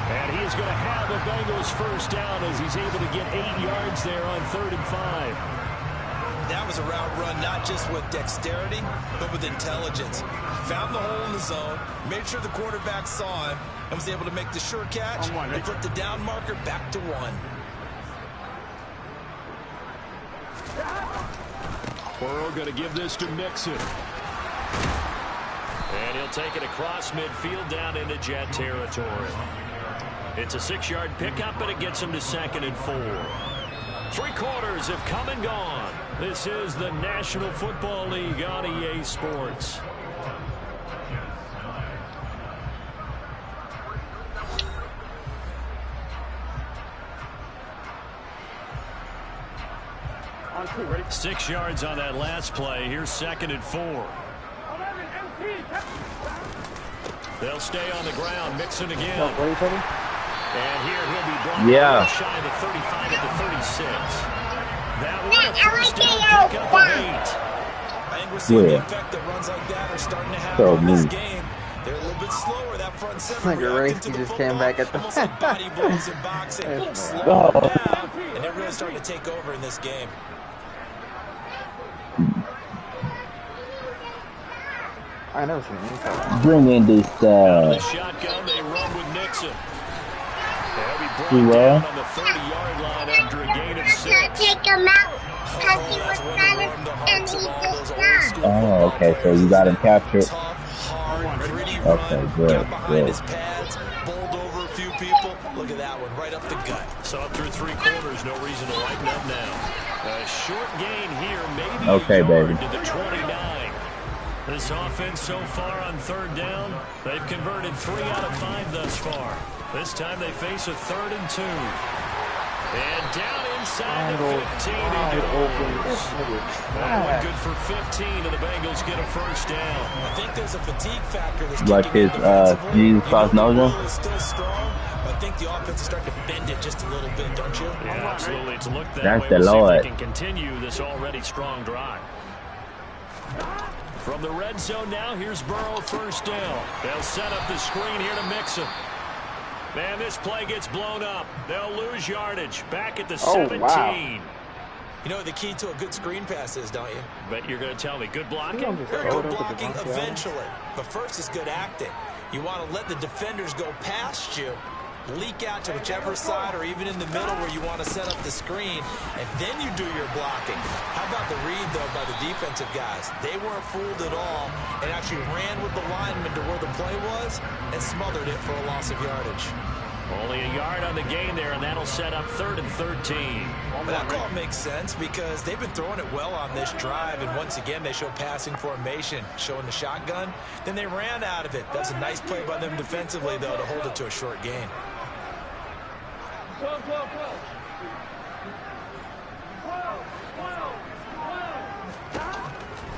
[SPEAKER 1] And he is going to have the Bengals first down as he's able to get 8 yards there on 3rd and 5.
[SPEAKER 5] That was a route run not just with dexterity, but with intelligence. Found the hole in the zone, made sure the quarterback saw him, and was able to make the sure catch and flip the down marker back to 1.
[SPEAKER 1] Burrow going to give this to Mixon. And he'll take it across midfield down into Jet territory. It's a 6-yard pickup, and it gets him to 2nd and 4. 3 quarters have come and gone. This is the National Football League on EA Sports.
[SPEAKER 6] On 2, ready?
[SPEAKER 1] 6 yards on that last play. Here's 2nd and 4.
[SPEAKER 6] 11, MT.
[SPEAKER 1] They'll stay on the ground. Mixon again.
[SPEAKER 3] What are you talking?
[SPEAKER 1] And here he'll be brought shy of the 35 at the 36. That one a first down pickup of 8.
[SPEAKER 5] I think we're seeing the effect that runs like that are starting to have on this game. They're a little bit slower. That front seven reacting to the football. Came back at the almost like body blows in boxing. Slow down, and they're really starting to take over in this game.
[SPEAKER 3] I never seen anything.
[SPEAKER 2] Bring in this.
[SPEAKER 1] The shotgun, they run with Nixon. They'll be brought down on the 30-yard line after a gain of 6.
[SPEAKER 7] Take him out because he was better and he did not.
[SPEAKER 2] Oh, okay. So you got him captured.
[SPEAKER 5] Okay,
[SPEAKER 2] good.
[SPEAKER 5] His pads, bowled over a few people. Look at that one, right up the gut.
[SPEAKER 1] So up through 3 quarters, no reason to lighten up now. A short gain here, maybe
[SPEAKER 2] okay,
[SPEAKER 1] a yard
[SPEAKER 2] baby.
[SPEAKER 1] to the 29. This offense so far on 3rd down, they've converted 3 out of 5 thus far. This time they face a 3rd and 2. And down inside the 15 he goes. That one good for 15, and the Bengals get a first down.
[SPEAKER 5] I think there's a fatigue factor that's
[SPEAKER 2] like his Jesus Christ knows him.
[SPEAKER 5] Is still strong, but I think the offense is starting to bend it just a little bit, don't you?
[SPEAKER 1] Yeah, absolutely. It's looked that
[SPEAKER 2] That's
[SPEAKER 1] way.
[SPEAKER 2] the
[SPEAKER 1] We'll see
[SPEAKER 2] Lord.
[SPEAKER 1] if they can continue this already strong drive. From the red zone now, here's Burrow first down. They'll set up the screen here to Mixon. Man, this play gets blown up. They'll lose yardage. Back at the 17.
[SPEAKER 3] Wow.
[SPEAKER 5] You know what the key to a good screen pass is, don't you?
[SPEAKER 1] But you're going to tell me, good blocking?
[SPEAKER 5] Very good blocking eventually. But first is good acting. You want to let the defenders go past you, leak out to whichever side or even in the middle where you want to set up the screen, and then you do your blocking. How about the read, though, by the defensive guys? They weren't fooled at all and actually ran with the lineman to where the play was and smothered it for a loss of yardage.
[SPEAKER 1] Only a yard on the gain there, and that'll set up 3rd and 13.
[SPEAKER 5] But that call makes sense because they've been throwing it well on this drive, and once again they show passing formation, showing the shotgun. Then they ran out of it. That's a nice play by them defensively, though, to hold it to a short gain.
[SPEAKER 6] 12.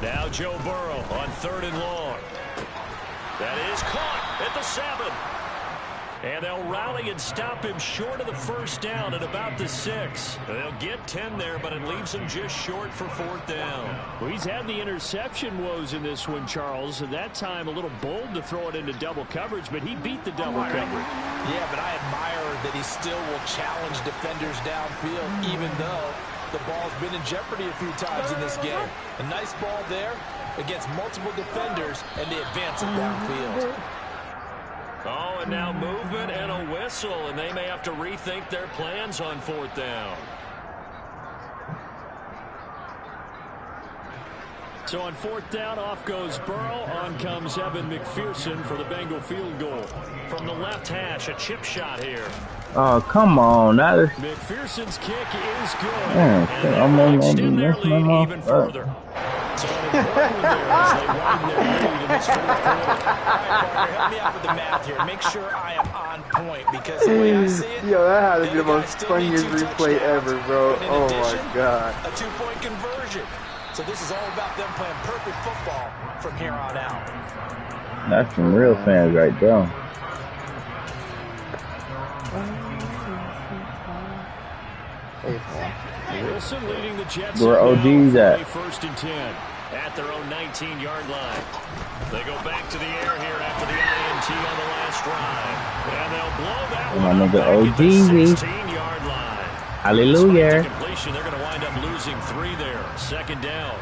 [SPEAKER 1] Now Joe Burrow on 3rd and long. That is caught at the 7. And they'll rally and stop him short of the first down at about the 6. They'll get 10 there, but it leaves him just short for 4th down. Well, he's had the interception woes in this one, Charles, and that time a little bold to throw it into double coverage, but he beat the double coverage.
[SPEAKER 5] Yeah, but I admire that he still will challenge defenders downfield, even though the ball's been in jeopardy a few times in this game. A nice ball there against multiple defenders, and they advance it downfield.
[SPEAKER 1] Oh, and now movement and a whistle, and they may have to rethink their plans on 4th down. So on 4th down, off goes Burrow. On comes Evan McPherson for the Bengal field goal. From the left hash, a chip shot here.
[SPEAKER 2] Oh, come on. That is...
[SPEAKER 1] McPherson's kick is good.
[SPEAKER 2] Yeah,
[SPEAKER 1] and they'll extend their lead even further. So an important there as they widen their lead in this 4th quarter.
[SPEAKER 5] All right, partner, help me out with the math here. Make sure I am on point because the way I see it,
[SPEAKER 3] yo, that had to be the most funniest replay ever, bro. Oh my god.
[SPEAKER 5] A 2-point conversion. So this is all about them playing perfect football from here on out.
[SPEAKER 2] That's some real fans right there.
[SPEAKER 1] Wilson leading the Jets.
[SPEAKER 2] Where OG's at?
[SPEAKER 1] 1st and 10. at their own 19-yard line. They go back to the air here after the INT on the last drive. And they'll blow that one up back at the 16-yard line.
[SPEAKER 2] Hallelujah.
[SPEAKER 1] Despite the completion, they're going to wind up losing 3 there. Second down.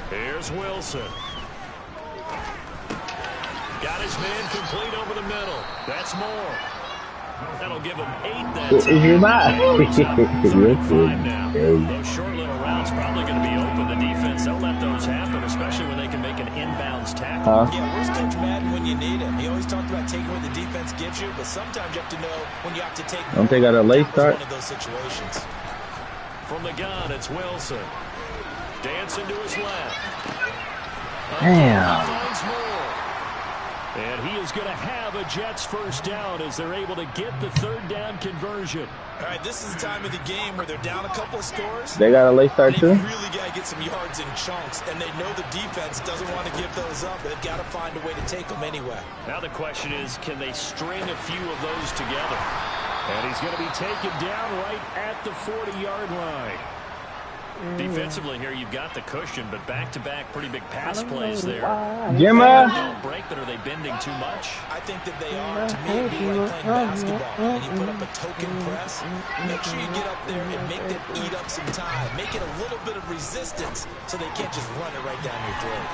[SPEAKER 1] Here's Wilson. Got his man complete over the middle. That's more. That'll give him 8 that time.
[SPEAKER 2] You're not.
[SPEAKER 1] Now. Those short little routes probably going to be open. The defense, they'll let those happen, especially when they can make an inbounds tackle.
[SPEAKER 5] Yeah, where's Coach Madden when you need him? He always talked about taking what the defense gives you, but sometimes you have to know when you have to take.
[SPEAKER 2] Don't they got a late start?
[SPEAKER 5] One of those situations.
[SPEAKER 1] From the gun, it's Wilson. Dancing to his left.
[SPEAKER 2] Damn.
[SPEAKER 1] And he is going to have a Jets first down as they're able to get the third down conversion.
[SPEAKER 5] All right, this is the time of the game where they're down a couple of scores.
[SPEAKER 2] They got a late start too?
[SPEAKER 5] They really got to get some yards in chunks, and they know the defense doesn't want to give those up. They've got to find a way to take them anyway.
[SPEAKER 1] Now the question is, can they string a few of those together? And he's going to be taken down right at the 40-yard line. Defensively here, you've got the cushion, but back-to-back pretty big pass plays there.
[SPEAKER 2] Jimma.
[SPEAKER 1] Don't break, but are they bending too much?
[SPEAKER 5] I think that they are. To me, it'd be like playing basketball. And you put up a token press, make sure you get up there and make them eat up some time. Make it a little bit of resistance so they can't just run it right down your throat.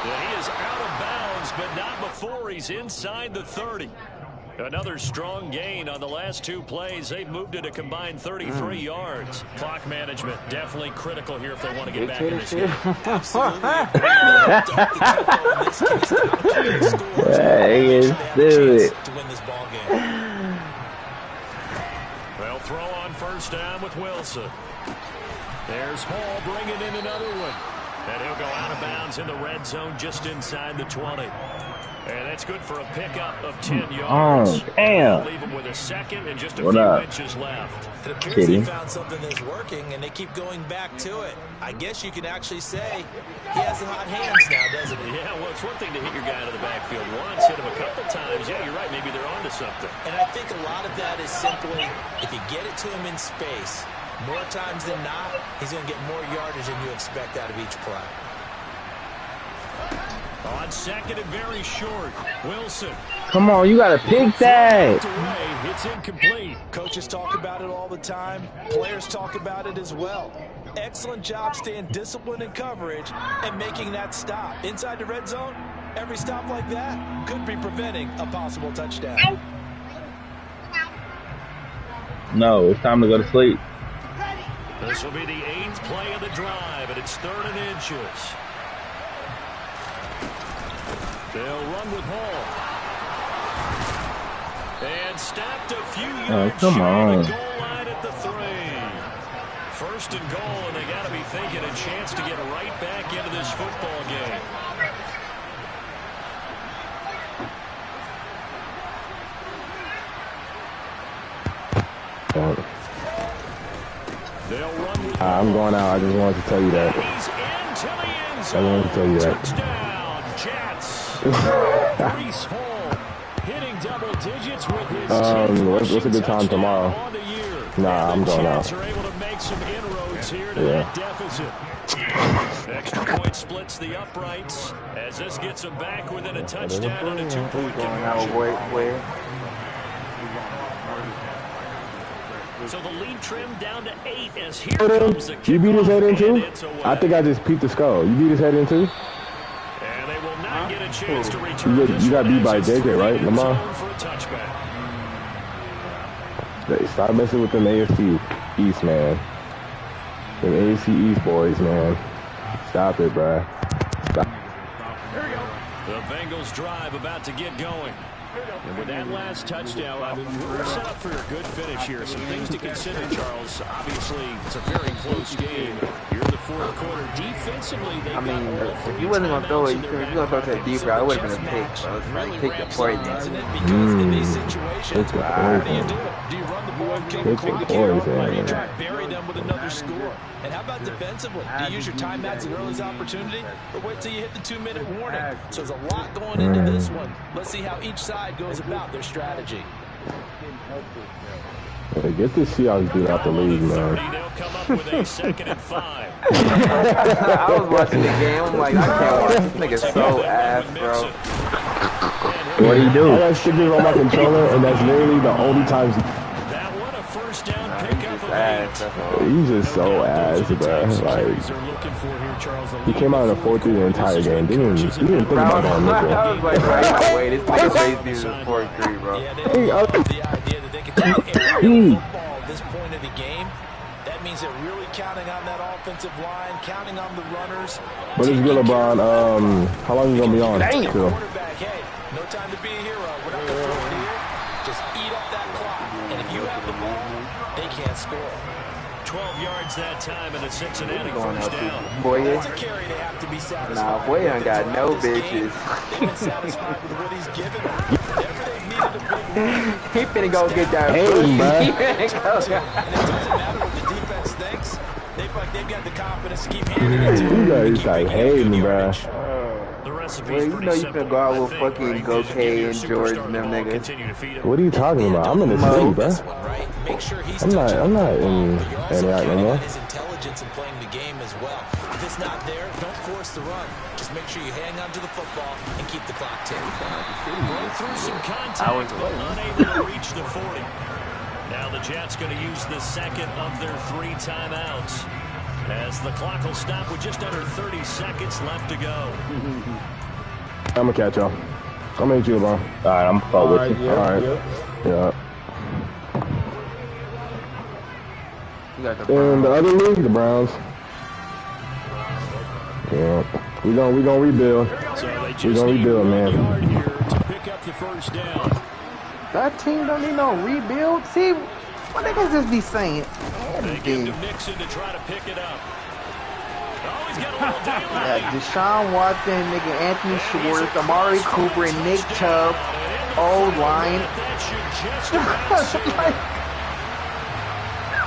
[SPEAKER 1] Yeah, he is out of bounds, but not before he's inside the 30. Another strong gain on the last 2 plays. They've moved it a combined 33 yards. Clock management definitely critical here if they want to get back in this game.
[SPEAKER 5] Absolutely.
[SPEAKER 2] Do it.
[SPEAKER 5] To win this ball game.
[SPEAKER 1] They'll throw on first down with Wilson. There's Hall bringing in another one. And he'll go out of bounds in the red zone just inside the 20. And that's good for a pickup of 10 yards.
[SPEAKER 2] Oh, damn.
[SPEAKER 1] Leave him with a second and just a
[SPEAKER 2] What
[SPEAKER 1] few
[SPEAKER 2] up?
[SPEAKER 1] inches left.
[SPEAKER 5] It appears
[SPEAKER 2] Kidding.
[SPEAKER 5] he found something that's working, and they keep going back to it. I guess you can actually say he has the hot hands now, doesn't he?
[SPEAKER 1] Yeah, well, it's one thing to hit your guy out of the backfield once, hit him a couple times. Yeah, you're right. Maybe they're onto something.
[SPEAKER 5] And I think a lot of that is simply if you get it to him in space, more times than not, he's going to get more yardage than you expect out of each play.
[SPEAKER 1] On second and very short, Wilson.
[SPEAKER 2] Come on, you gotta pick that.
[SPEAKER 1] Away. It's incomplete.
[SPEAKER 5] Coaches talk about it all the time. Players talk about it as well. Excellent job staying disciplined in coverage and making that stop. Inside the red zone, every stop like that could be preventing a possible touchdown.
[SPEAKER 2] No, it's time to go to sleep.
[SPEAKER 1] This will be the 8th play of the drive, and it's 3rd and inches. They'll run with Hall. And stopped a few yards
[SPEAKER 2] come on.
[SPEAKER 1] the goal line at the 3. 1st and goal, and they got to be thinking a chance to get right back into this football game. They'll run with
[SPEAKER 8] I'm going out. I just wanted to tell you that.
[SPEAKER 1] He's into the end zone.
[SPEAKER 8] I wanted to tell you that.
[SPEAKER 1] Touchdown, Jets. Breece Hall hitting double digits with his 10th
[SPEAKER 8] what's a good time tomorrow?
[SPEAKER 1] on the year.
[SPEAKER 8] Nah, I'm going out.
[SPEAKER 1] Jets are able to make some inroads here to that deficit. Extra point splits the uprights as this gets them back within a touchdown and a 2-point conversion. So the lead trimmed down to 8 as here comes the kickoff.
[SPEAKER 8] You beat his head in too?
[SPEAKER 1] It's away.
[SPEAKER 8] I think I just peeped the skull. You beat his head in too?
[SPEAKER 1] And they will not get a chance to return.
[SPEAKER 8] You got beat by JJ, right, Lamar?
[SPEAKER 1] For a touchback.
[SPEAKER 8] Stop messing with them AFC East, man. Them AFC East boys, man. Stop it, bruh. Stop.
[SPEAKER 1] The Bengals drive about to get going. And with that last touchdown, I mean, we're set up for a good finish here. Some things to consider, Charles. Obviously, it's a very close game. You're the fourth quarter. Defensively, they
[SPEAKER 3] I mean, if you wasn't gonna throw it, if you were gonna throw it to the deep route, it would have been a pick, bro. It's like pick the point, man.
[SPEAKER 1] Because in these situations, what do you do? Do you run the ball and kill the clock here, or do you try to bury them with another score? And how about defensively? Do you use your timeouts and early opportunity, or wait till you hit the 2-minute warning? So there's a lot going into this one. Let's see how each side goes about their strategy.
[SPEAKER 8] Hey, get this Seahawks dude out the league, man.
[SPEAKER 1] They'll come up with a 2nd and 5.
[SPEAKER 3] I was watching the game. I'm like, I can't watch this nigga so ass, bro.
[SPEAKER 2] What do you do?
[SPEAKER 8] I got stickers on my controller, and that's literally the only times.
[SPEAKER 1] That one a first down pickup of 8.
[SPEAKER 8] He's just so ass, bro. Like, he came out in the 4-3 the entire game. Didn't think about that nickel.
[SPEAKER 3] I was like, right, wait, this nigga face is 4-3, bro.
[SPEAKER 1] The idea that they can take aerial football at this point of the game. That means they're really counting on that offensive line, counting on the runners.
[SPEAKER 8] But it's good, LeBron. How long are you gonna be on?
[SPEAKER 1] Damn. Quarterback, hey, no time to be a hero. We're not gonna throw it here. Just eat up that clock. And if you have the ball, they can't score. 12 yards that time and a Cincinnati first down.
[SPEAKER 3] Boy,
[SPEAKER 1] That's a carry they have to be satisfied.
[SPEAKER 3] nah, boy, ain't got no bitches.
[SPEAKER 1] They've been satisfied with what he's given them. Whenever they've needed a big win,
[SPEAKER 3] He finna go get that
[SPEAKER 8] Hey,
[SPEAKER 3] pussy.
[SPEAKER 8] man.
[SPEAKER 3] He finna go.
[SPEAKER 1] and it doesn't matter what the defense thinks. They feel like they've got the confidence to keep handing it to
[SPEAKER 8] You
[SPEAKER 1] him.
[SPEAKER 8] guys like hating, bro.
[SPEAKER 1] The recipe's
[SPEAKER 3] Well, you
[SPEAKER 1] pretty
[SPEAKER 3] know you
[SPEAKER 1] simple,
[SPEAKER 3] finna go out with
[SPEAKER 1] I think,
[SPEAKER 3] fucking
[SPEAKER 1] right?
[SPEAKER 3] Go
[SPEAKER 1] Just
[SPEAKER 3] K
[SPEAKER 1] give your
[SPEAKER 3] and George
[SPEAKER 1] superstar
[SPEAKER 3] and
[SPEAKER 1] the
[SPEAKER 3] them
[SPEAKER 1] ball,
[SPEAKER 3] niggas.
[SPEAKER 1] continue to feed him.
[SPEAKER 8] What are you talking about? I'm in the city, bro.
[SPEAKER 1] This one, right? Make sure he's
[SPEAKER 8] I'm not
[SPEAKER 1] touching the
[SPEAKER 8] in
[SPEAKER 1] ball, but you're also
[SPEAKER 8] Antioch no
[SPEAKER 1] counting
[SPEAKER 8] more.
[SPEAKER 1] on his intelligence in playing the game as well. If it's not there, don't force the run. Just make sure you hang on to the football and keep the clock ticking. Broke through some contact, but unable to reach the 40. Now the Jets going to use the second of their 3 timeouts, as the clock will stop with just under 30 seconds left to go.
[SPEAKER 8] I'm gonna catch y'all. I'm gonna hit you, LeBron.
[SPEAKER 2] Alright, I'm fuck with you.
[SPEAKER 8] Alright. Yeah.
[SPEAKER 3] You got the
[SPEAKER 8] And the other league, the Browns. Yeah. We gonna rebuild.
[SPEAKER 1] So they
[SPEAKER 8] We
[SPEAKER 1] just
[SPEAKER 8] gonna
[SPEAKER 1] need
[SPEAKER 8] rebuild,
[SPEAKER 1] 1
[SPEAKER 8] man.
[SPEAKER 1] yard here to pick up the first down.
[SPEAKER 3] That team don't need no rebuild. See, what niggas just be saying?
[SPEAKER 1] They give to Mixon to try to pick it up. Oh, he's got a little daylight.
[SPEAKER 3] Yeah, Deshaun Watson, nigga Anthony Schwartz, Amari Cooper, and Nick Chubb, old line.
[SPEAKER 1] That should just about seal it.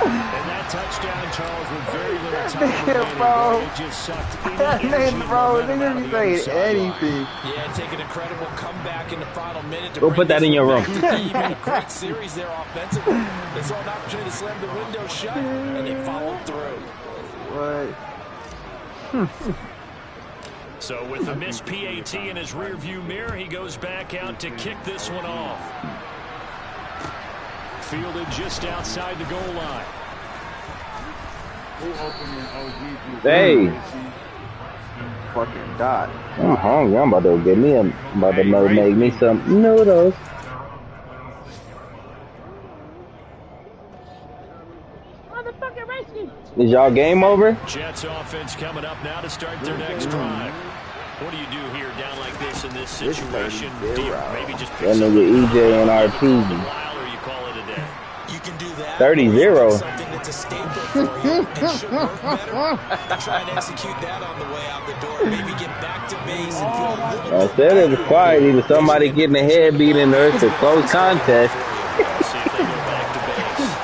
[SPEAKER 1] And that touchdown, Charles, with very little time remaining,
[SPEAKER 3] bro.
[SPEAKER 1] it just sucked any
[SPEAKER 3] That
[SPEAKER 1] energy
[SPEAKER 3] nigga,
[SPEAKER 1] and
[SPEAKER 3] bro,
[SPEAKER 1] momentum
[SPEAKER 3] niggas
[SPEAKER 1] out
[SPEAKER 3] be
[SPEAKER 1] of the other
[SPEAKER 3] saying
[SPEAKER 1] sideline.
[SPEAKER 3] anything.
[SPEAKER 1] Yeah, take an incredible comeback in the final minute to
[SPEAKER 2] Go
[SPEAKER 1] bring
[SPEAKER 2] put that
[SPEAKER 1] this
[SPEAKER 2] in your
[SPEAKER 1] one
[SPEAKER 2] room.
[SPEAKER 1] back to even. A great series there offensively. They saw an opportunity to slam the window shut, and they followed through.
[SPEAKER 3] What?
[SPEAKER 1] So with the missed PAT in his rearview mirror, he goes back out to kick this one off. Fielded just outside the goal line.
[SPEAKER 2] Hey,
[SPEAKER 3] Fucking dot.
[SPEAKER 2] I'm hungry. I'm about to make me some noodles.
[SPEAKER 6] Motherfucking risky.
[SPEAKER 2] Is y'all game over?
[SPEAKER 1] Jets offense coming up now to start their next drive. What do you do here down like this in this situation? Do you maybe just pick
[SPEAKER 2] That nigga
[SPEAKER 1] something
[SPEAKER 2] EJ and
[SPEAKER 1] up
[SPEAKER 2] RP.
[SPEAKER 1] for a while, or you call it a day? You can do that.
[SPEAKER 2] 30-0.
[SPEAKER 1] Something that's a staple for you and should work better. And try and execute that on the way out the door. Maybe get back to base and feel a little
[SPEAKER 2] I said it was quiet. Either somebody getting a head beat in there, it's a close contest.
[SPEAKER 1] see if they go back to base.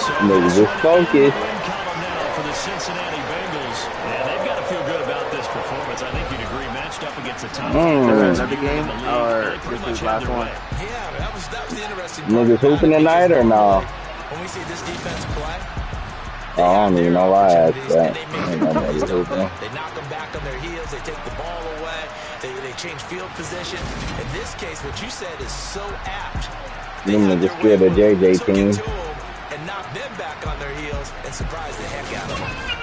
[SPEAKER 1] So
[SPEAKER 2] Niggas just focus.
[SPEAKER 1] win column now for the Cincinnati Bengals. And they've got to feel good about this performance. I think you'd agree, matched up against the top
[SPEAKER 3] Another game, or this is last one?
[SPEAKER 1] Yeah, that was the interesting
[SPEAKER 2] Niggas hooping tonight or no?
[SPEAKER 1] When we see this defense play,
[SPEAKER 2] Oh, I don't even know why I asked that.
[SPEAKER 1] they
[SPEAKER 2] Ain't nobody hooping.
[SPEAKER 1] They knock them back on their heels. They take the ball away. They change field position. In this case, what you said is so apt. They
[SPEAKER 2] Them
[SPEAKER 1] had
[SPEAKER 2] niggas
[SPEAKER 1] their
[SPEAKER 2] scared
[SPEAKER 1] way,
[SPEAKER 2] of JJ
[SPEAKER 1] took it
[SPEAKER 2] team.
[SPEAKER 1] to 'em, and knocked them back on their heels and surprised the heck out of them.